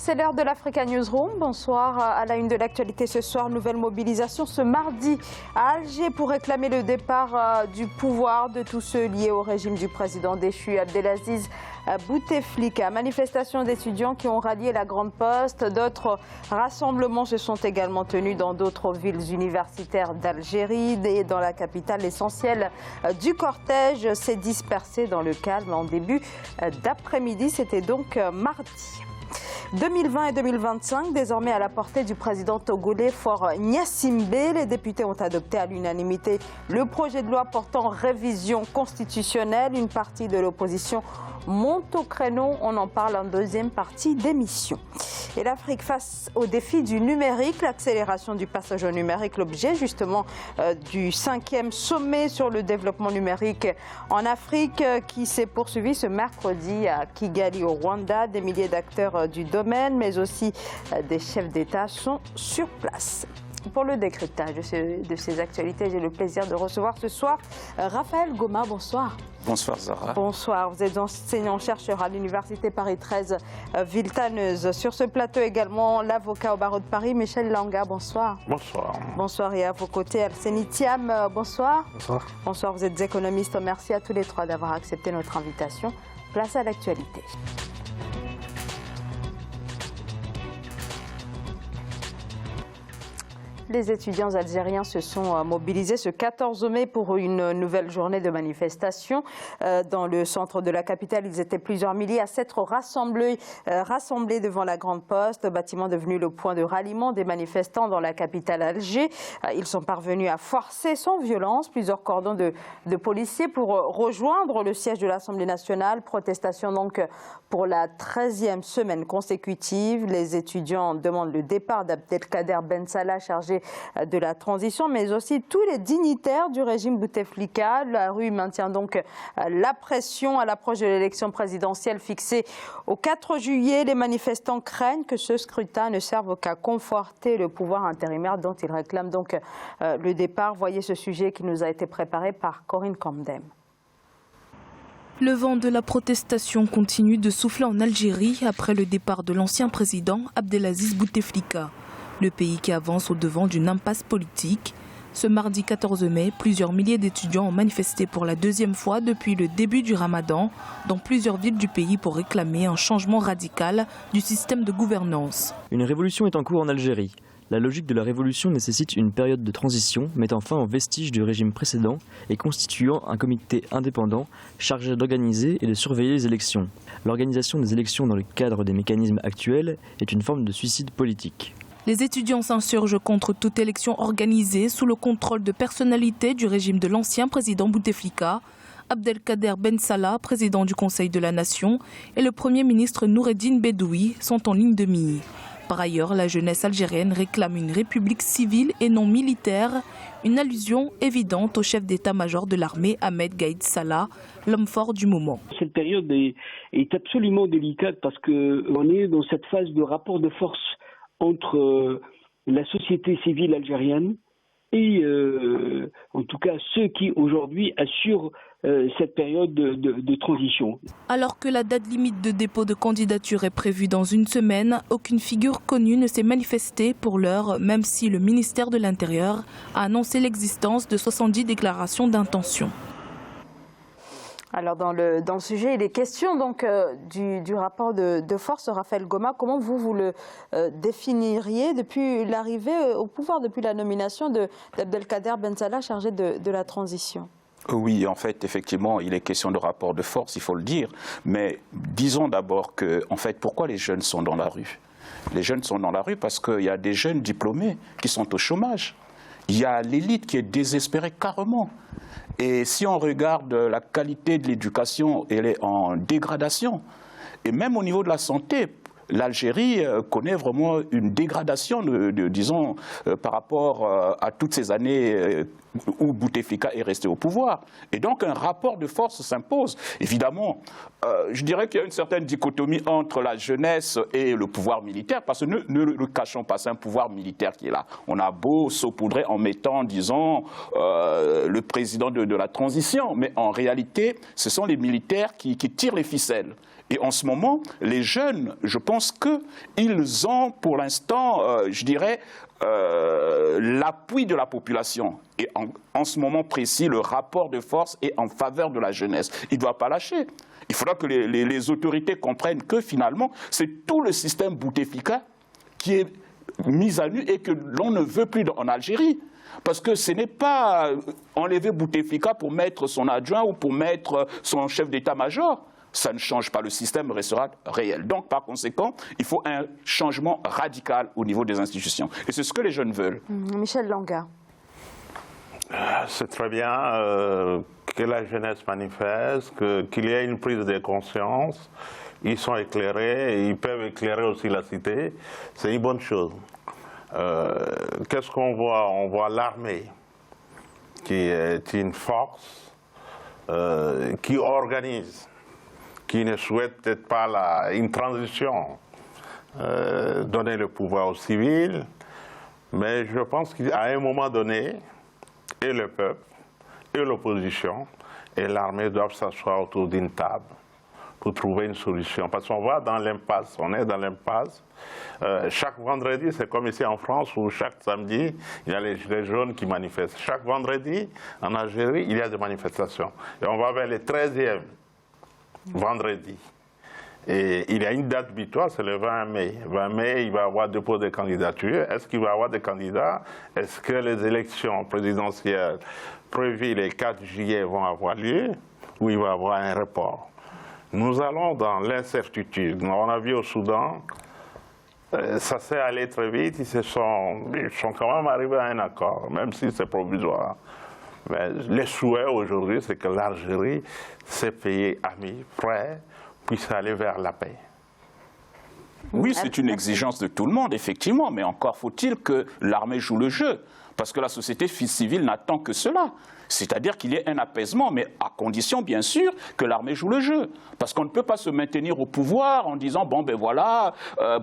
c'est l'heure de l'Africa Newsroom. Bonsoir. À la une de l'actualité ce soir, nouvelle mobilisation ce mardi à Alger pour réclamer le départ du pouvoir de tous ceux liés au régime du président déchu Abdelaziz Bouteflika. Manifestation d'étudiants qui ont rallié la Grande Poste. D'autres rassemblements se sont également tenus dans d'autres villes universitaires d'Algérie et dans la capitale. L'essentiel du cortège s'est dispersé dans le calme en début d'après-midi. C'était donc mardi. 2020 et 2025, désormais à la portée du président togolais Faure Gnassingbé, les députés ont adopté à l'unanimité le projet de loi portant révision constitutionnelle. Une partie de l'opposition monte au créneau, on en parle en deuxième partie d'émission. Et l'Afrique face au défi du numérique, l'accélération du passage au numérique, l'objet justement du 5e sommet sur le développement numérique en Afrique qui s'est poursuivi ce mercredi à Kigali au Rwanda. Des milliers d'acteurs du domaine, mais aussi des chefs d'État sont sur place. Pour le décryptage de ces actualités, j'ai le plaisir de recevoir ce soir Raphaël Goma. Bonsoir. Bonsoir Zara. Bonsoir, vous êtes enseignant-chercheur à l'Université Paris 13 Villetaneuse. Sur ce plateau également, l'avocat au barreau de Paris, Michel Langa. Bonsoir. Bonsoir. Bonsoir et à vos côtés, Alseni Thiam. Bonsoir. Bonsoir. Bonsoir, vous êtes économistes. Merci à tous les trois d'avoir accepté notre invitation. Place à l'actualité. Les étudiants algériens se sont mobilisés ce 14 mai pour une nouvelle journée de manifestation. Dans le centre de la capitale, ils étaient plusieurs milliers à s'être rassemblés devant la Grande Poste, bâtiment devenu le point de ralliement des manifestants dans la capitale Alger. Ils sont parvenus à forcer sans violence plusieurs cordons de policiers pour rejoindre le siège de l'Assemblée nationale. Protestation donc pour la 13e semaine consécutive. Les étudiants demandent le départ d'Abdelkader Ben Salah, chargé de la transition, mais aussi tous les dignitaires du régime Bouteflika. La rue maintient donc la pression à l'approche de l'élection présidentielle fixée au 4 juillet. Les manifestants craignent que ce scrutin ne serve qu'à conforter le pouvoir intérimaire dont ils réclament donc le départ. Voyez ce sujet qui nous a été préparé par Corinne Kamdem. Le vent de la protestation continue de souffler en Algérie après le départ de l'ancien président Abdelaziz Bouteflika. Le pays qui avance au devant d'une impasse politique. Ce mardi 14 mai, plusieurs milliers d'étudiants ont manifesté pour la deuxième fois depuis le début du Ramadan dans plusieurs villes du pays pour réclamer un changement radical du système de gouvernance. Une révolution est en cours en Algérie. La logique de la révolution nécessite une période de transition mettant fin aux vestiges du régime précédent et constituant un comité indépendant chargé d'organiser et de surveiller les élections. L'organisation des élections dans le cadre des mécanismes actuels est une forme de suicide politique. Les étudiants s'insurgent contre toute élection organisée sous le contrôle de personnalités du régime de l'ancien président Bouteflika. Abdelkader Ben Salah, président du Conseil de la Nation, et le Premier ministre Noureddine Bedoui sont en ligne de mire. Par ailleurs, la jeunesse algérienne réclame une république civile et non militaire, une allusion évidente au chef d'état-major de l'armée Ahmed Gaïd Salah, l'homme fort du moment. Cette période est absolument délicate parce qu'on est dans cette phase de rapport de force entre la société civile algérienne et en tout cas ceux qui aujourd'hui assurent cette période de transition. Alors que la date limite de dépôt de candidature est prévue dans une semaine, aucune figure connue ne s'est manifestée pour l'heure, même si le ministère de l'Intérieur a annoncé l'existence de 70 déclarations d'intention. Alors dans le sujet, il est question donc du rapport de force. Raphaël Goma, comment vous le définiriez depuis l'arrivée au pouvoir, depuis la nomination d'Abdelkader Ben Salah chargé de la transition? Oui, en fait, effectivement, il est question de rapport de force, il faut le dire. Mais disons d'abord que, en fait, pourquoi les jeunes sont dans la rue? Les jeunes sont dans la rue parce qu'il y a des jeunes diplômés qui sont au chômage. Il y a l'élite qui est désespérée carrément. Et si on regarde la qualité de l'éducation, elle est en dégradation. Et même au niveau de la santé, l'Algérie connaît vraiment une dégradation, disons, par rapport à toutes ces années où Bouteflika est resté au pouvoir. Et donc un rapport de force s'impose. Évidemment, je dirais qu'il y a une certaine dichotomie entre la jeunesse et le pouvoir militaire, parce que ne le cachons pas, c'est un pouvoir militaire qui est là. On a beau saupoudrer en mettant, disons, le président de la transition, mais en réalité, ce sont les militaires qui tirent les ficelles. Et en ce moment, les jeunes, je pense qu'ils ont pour l'instant, je dirais, l'appui de la population. Et en ce moment précis, le rapport de force est en faveur de la jeunesse. Il ne doit pas lâcher. Il faudra que les autorités comprennent que finalement, c'est tout le système Bouteflika qui est mis à nu et que l'on ne veut plus en Algérie. Parce que ce n'est pas enlever Bouteflika pour mettre son adjoint ou pour mettre son chef d'état-major. Ça ne change pas, le système restera réel. Donc, par conséquent, il faut un changement radical au niveau des institutions. Et c'est ce que les jeunes veulent. Michel Langa. C'est très bien que la jeunesse manifeste, qu'il y ait une prise de conscience. Ils sont éclairés, et ils peuvent éclairer aussi la cité. C'est une bonne chose. Qu'est-ce qu'on voit? On voit l'armée, qui est une force qui organise, qui ne souhaite peut-être pas une transition, donner le pouvoir aux civils, mais je pense qu'à un moment donné, et le peuple, et l'opposition, et l'armée doivent s'asseoir autour d'une table pour trouver une solution. Parce qu'on va dans l'impasse, on est dans l'impasse. Chaque vendredi, c'est comme ici en France, où chaque samedi, il y a les gilets jaunes qui manifestent. Chaque vendredi, en Algérie, il y a des manifestations. Et on va vers le 13e. Vendredi. Et il y a une date butoir, c'est le 20 mai. 20 mai, il va y avoir dépôt de candidatures. Est-ce qu'il va y avoir des candidats? Est-ce que les élections présidentielles prévues le 4 juillet vont avoir lieu? Ou il va y avoir un report? Nous allons dans l'incertitude. On a vu au Soudan, ça s'est allé très vite. Ils sont quand même arrivés à un accord, même si c'est provisoire. Mais le souhait aujourd'hui, c'est que l'Algérie, ces pays amis, frères, puissent aller vers la paix. Oui, c'est une exigence de tout le monde, effectivement, mais encore faut-il que l'armée joue le jeu, parce que la société civile n'attend que cela. C'est-à-dire qu'il y ait un apaisement, mais à condition, bien sûr, que l'armée joue le jeu. Parce qu'on ne peut pas se maintenir au pouvoir en disant, bon, ben voilà,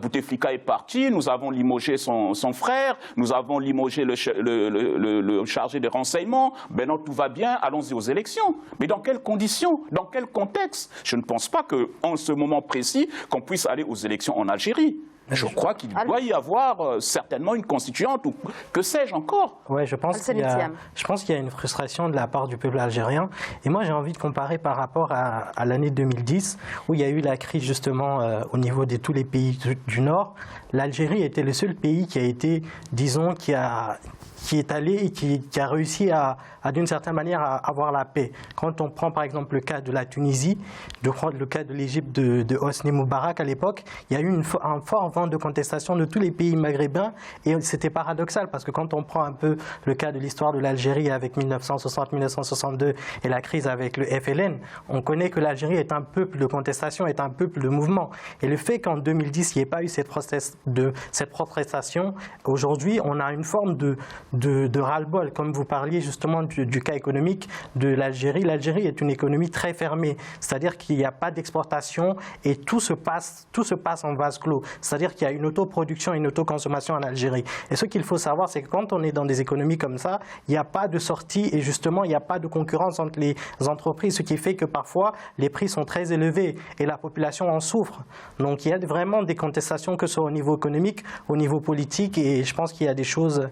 Bouteflika est parti, nous avons limogé son frère, nous avons limogé le chargé des renseignements, ben non, tout va bien, allons-y aux élections. Mais dans quelles conditions? Dans quel contexte? Je ne pense pas qu'en ce moment précis, qu'on puisse aller aux élections en Algérie. Je crois qu'il doit y avoir certainement une constituante ou que sais-je encore. Oui, je pense qu'il y a une frustration de la part du peuple algérien. Et moi, j'ai envie de comparer par rapport à l'année 2010, où il y a eu la crise justement au niveau de tous les pays du Nord. L'Algérie était le seul pays qui a été, disons, qui est allé et qui a réussi à d'une certaine manière à avoir la paix. Quand on prend par exemple le cas de la Tunisie, de prendre le cas de l'Égypte de Hosni Moubarak à l'époque, il y a eu un fort vent de contestation de tous les pays maghrébins et c'était paradoxal parce que quand on prend un peu le cas de l'histoire de l'Algérie avec 1960-1962 et la crise avec le FLN, on connaît que l'Algérie est un peuple de contestation, est un peuple de mouvement. Et le fait qu'en 2010, il n'y ait pas eu cette protestation, aujourd'hui, on a une forme de ras-le-bol, comme vous parliez justement du cas économique de l'Algérie. L'Algérie est une économie très fermée, c'est-à-dire qu'il n'y a pas d'exportation et tout se passe en vase clos. C'est-à-dire qu'il y a une autoproduction et une autoconsommation en Algérie. Et ce qu'il faut savoir, c'est que quand on est dans des économies comme ça, il n'y a pas de sortie et justement, il n'y a pas de concurrence entre les entreprises, ce qui fait que parfois, les prix sont très élevés et la population en souffre. Donc, il y a vraiment des contestations, que ce soit au niveau économique, au niveau politique, et je pense qu'il y a des choses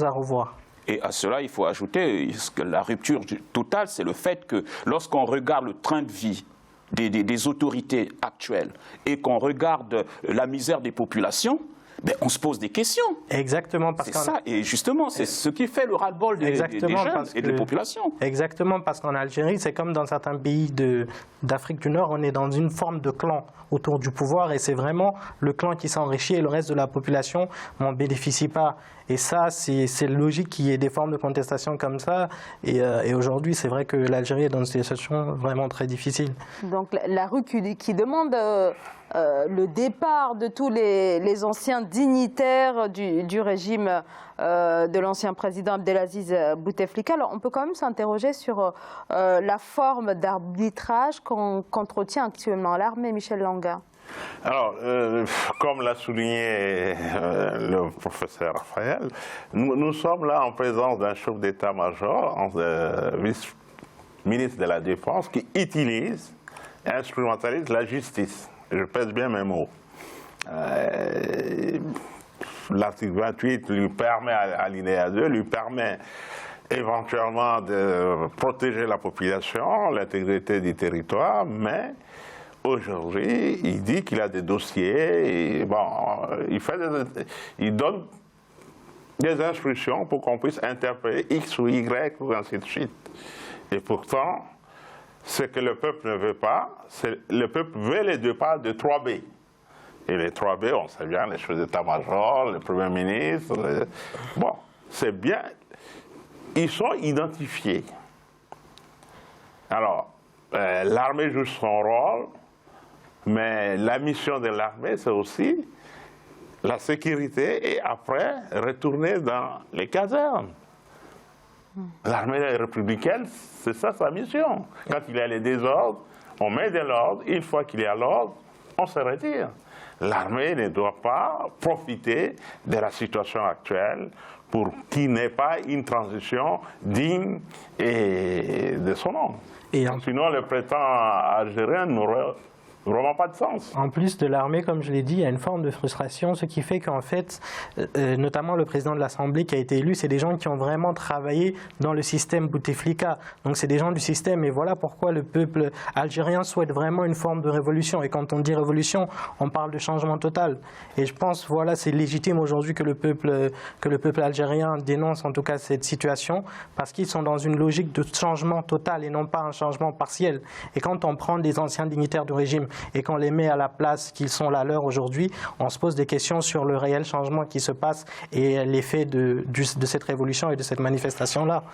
à revoir. Et à cela, il faut ajouter que la rupture totale, c'est le fait que lorsqu'on regarde le train de vie des autorités actuelles et qu'on regarde la misère des populations, ben on se pose des questions. Exactement. C'est ça, et justement, c'est ce qui fait le ras-le-bol des jeunes et des populations. Exactement, parce qu'en Algérie, c'est comme dans certains pays d'Afrique du Nord, on est dans une forme de clan autour du pouvoir, et c'est vraiment le clan qui s'enrichit et le reste de la population n'en bénéficie pas. Et ça, c'est logique qu'il y ait des formes de contestation comme ça. Et aujourd'hui, c'est vrai que l'Algérie est dans une situation vraiment très difficile. Donc la rue qui demande le départ de tous les anciens dignitaires du régime de l'ancien président Abdelaziz Bouteflika. Alors on peut quand même s'interroger sur la forme d'arbitrage qu'entretient actuellement l'armée, Michel Langa. Alors, comme l'a souligné le professeur Raphaël, nous sommes là en présence d'un chef d'état-major, vice-ministre de la Défense, qui utilise et instrumentalise la justice. Je pèse bien mes mots. L'article 28 lui permet, alinéa 2, lui permet éventuellement de protéger la population, l'intégrité du territoire, mais aujourd'hui, il dit qu'il a des dossiers, et bon, il donne des instructions pour qu'on puisse interpeller X ou Y, ou ainsi de suite. Et pourtant, ce que le peuple ne veut pas, le peuple veut les départs de 3B. Et les 3B, on sait bien, les chefs d'état-major, le Premier ministre, bon, c'est bien, ils sont identifiés. Alors, l'armée joue son rôle, mais la mission de l'armée, c'est aussi la sécurité et après, retourner dans les casernes. L'armée républicaine, c'est ça sa mission. Quand il y a les désordres, on met de l'ordre. Une fois qu'il y a l'ordre, on se retire. L'armée ne doit pas profiter de la situation actuelle pour qu'il n'ait pas une transition digne de son nom. Sinon, le prétendant algérien n'aurait vraiment pas de sens. En plus de l'armée, comme je l'ai dit, il y a une forme de frustration, ce qui fait qu'en fait, notamment le président de l'Assemblée qui a été élu, c'est des gens qui ont vraiment travaillé dans le système Bouteflika. Donc c'est des gens du système et voilà pourquoi le peuple algérien souhaite vraiment une forme de révolution. Et quand on dit révolution, on parle de changement total. Et je pense, voilà, c'est légitime aujourd'hui que le peuple algérien dénonce en tout cas cette situation parce qu'ils sont dans une logique de changement total et non pas un changement partiel. Et quand on prend des anciens dignitaires du régime et qu'on les met à la place qu'ils sont la leur aujourd'hui, on se pose des questions sur le réel changement qui se passe et l'effet de cette révolution et de cette manifestation-là.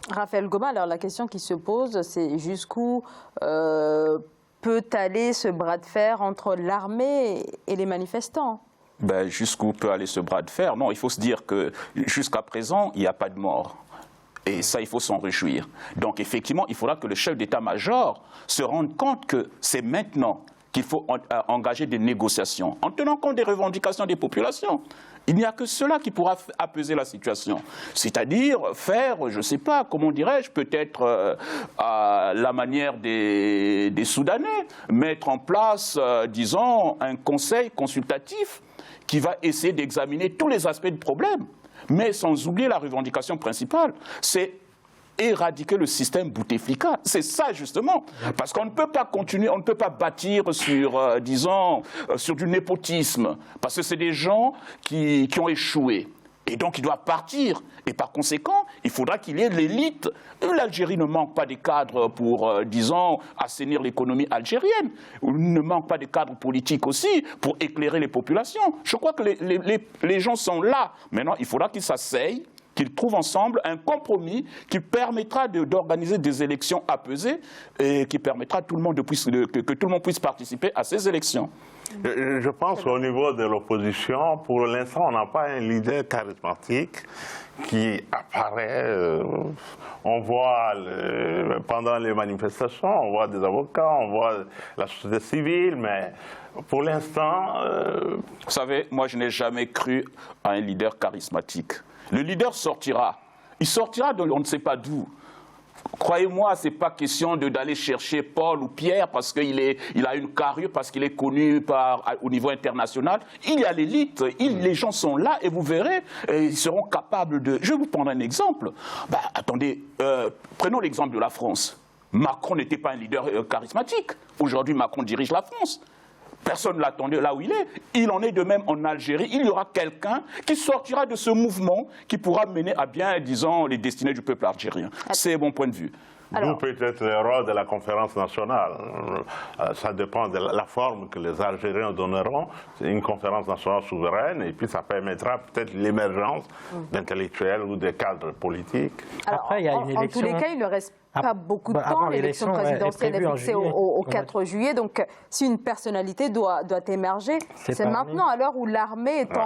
Raphaël Goma, alors la question qui se pose, c'est jusqu'où peut aller ce bras de fer entre l'armée et les manifestants ? Ben, jusqu'où peut aller ce bras de fer? Non, il faut se dire que jusqu'à présent, il n'y a pas de mort. Et ça, il faut s'en réjouir. Donc, effectivement, il faudra que le chef d'état-major se rende compte que c'est maintenant qu'il faut engager des négociations, en tenant compte des revendications des populations. Il n'y a que cela qui pourra apaiser la situation. C'est-à-dire faire, je ne sais pas, comment dirais-je, peut-être à la manière des Soudanais, mettre en place, disons, un conseil consultatif qui va essayer d'examiner tous les aspects du problème. Mais sans oublier la revendication principale, c'est éradiquer le système Bouteflika. C'est ça justement, parce qu'on ne peut pas continuer, on ne peut pas bâtir sur, disons, sur du népotisme, parce que c'est des gens qui ont échoué. Et donc, il doit partir. Et par conséquent, il faudra qu'il y ait de l'élite. L'Algérie ne manque pas des cadres pour, disons, assainir l'économie algérienne. Il ne manque pas des cadres politiques aussi pour éclairer les populations. Je crois que les gens sont là. Maintenant, il faudra qu'ils s'asseyent, qu'ils trouvent ensemble un compromis qui permettra d'organiser des élections apaisées et qui permettra que tout le monde puisse participer à ces élections. Je pense qu'au niveau de l'opposition, pour l'instant, on n'a pas un leader charismatique qui apparaît. On voit pendant les manifestations, on voit des avocats, on voit la société civile, mais pour l'instant... Vous savez, moi je n'ai jamais cru à un leader charismatique. Le leader sortira. Il sortira de on ne sait pas d'où. Croyez-moi, ce n'est pas question d'aller chercher Paul ou Pierre parce qu'il a une carrure, parce qu'il est connu au niveau international. Il y a l'élite, les gens sont là et vous verrez, ils seront capables de... Je vais vous prendre un exemple. Bah, attendez, prenons l'exemple de la France. Macron n'était pas un leader charismatique. Aujourd'hui, Macron dirige la France. Personne ne l'attendait là où il est. Il en est de même en Algérie. Il y aura quelqu'un qui sortira de ce mouvement qui pourra mener à bien, disons, les destinées du peuple algérien. C'est mon point de vue. D'où peut-être le rôle de la conférence nationale. Ça dépend de la forme que les Algériens donneront. C'est une conférence nationale souveraine et puis ça permettra peut-être l'émergence d'intellectuels ou de cadres politiques. Alors, après, il y a une élection... En tous les cas, il ne reste pas beaucoup de temps. L'élection présidentielle est fixée au 4 juillet. Donc, si une personnalité doit émerger, c'est maintenant, à l'heure où l'armée est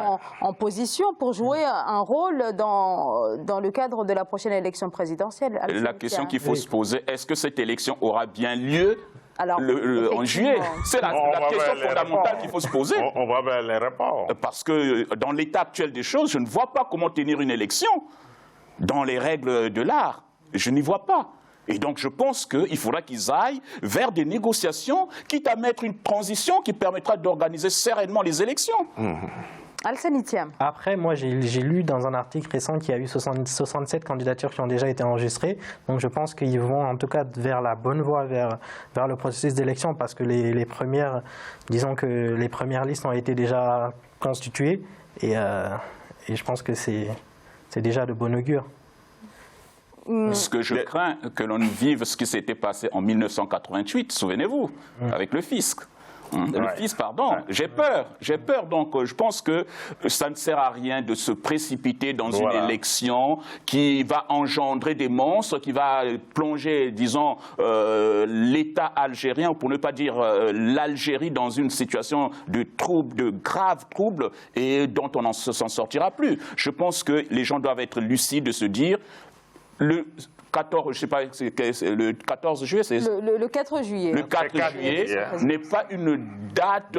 en position pour jouer un rôle dans le cadre de la prochaine élection présidentielle. La question qu'il faut se poser, est-ce que cette élection aura bien lieu en juillet? C'est la question fondamentale qu'il faut se poser. On va vers les rapports. Parce que dans l'état actuel des choses, je ne vois pas comment tenir une élection dans les règles de l'art. Je n'y vois pas. Et donc je pense qu'il faudra qu'ils aillent vers des négociations, quitte à mettre une transition qui permettra d'organiser sereinement les élections. Alseni Thiam. Après, moi, j'ai lu dans un article récent qu'il y a eu 67 candidatures qui ont déjà été enregistrées. Donc, je pense qu'ils vont en tout cas vers la bonne voie, vers le processus d'élection, parce que les premières, disons que les premières listes ont été déjà constituées. Et je pense que c'est déjà de bon augure. Ce que je crains, que l'on vive ce qui s'était passé en 1988, souvenez-vous, avec le fisc. Le fisc, pardon. J'ai peur. Donc, je pense que ça ne sert à rien de se précipiter dans une élection qui va engendrer des monstres, qui va plonger, disons, l'État algérien, ou pour ne pas dire l'Algérie, dans une situation de graves troubles, et dont on ne s'en sortira plus. Je pense que les gens doivent être lucides de se dire... Le 14, je sais pas, le 14 juillet, c'est le 4 juillet. Le 4 juillet n'est pas une date,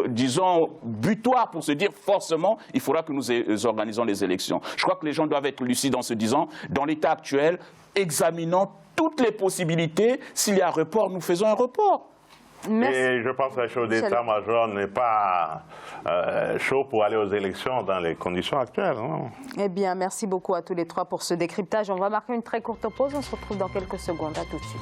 disons, butoir pour se dire forcément, il faudra que nous organisons les élections. Je crois que les gens doivent être lucides en se disant, dans l'état actuel, examinons toutes les possibilités. S'il y a un report, nous faisons un report. Merci. Et je pense que le chef d'état-major n'est pas chaud pour aller aux élections dans les conditions actuelles. Non? Eh bien, merci beaucoup à tous les trois pour ce décryptage. On va marquer une très courte pause. On se retrouve dans quelques secondes. À tout de suite.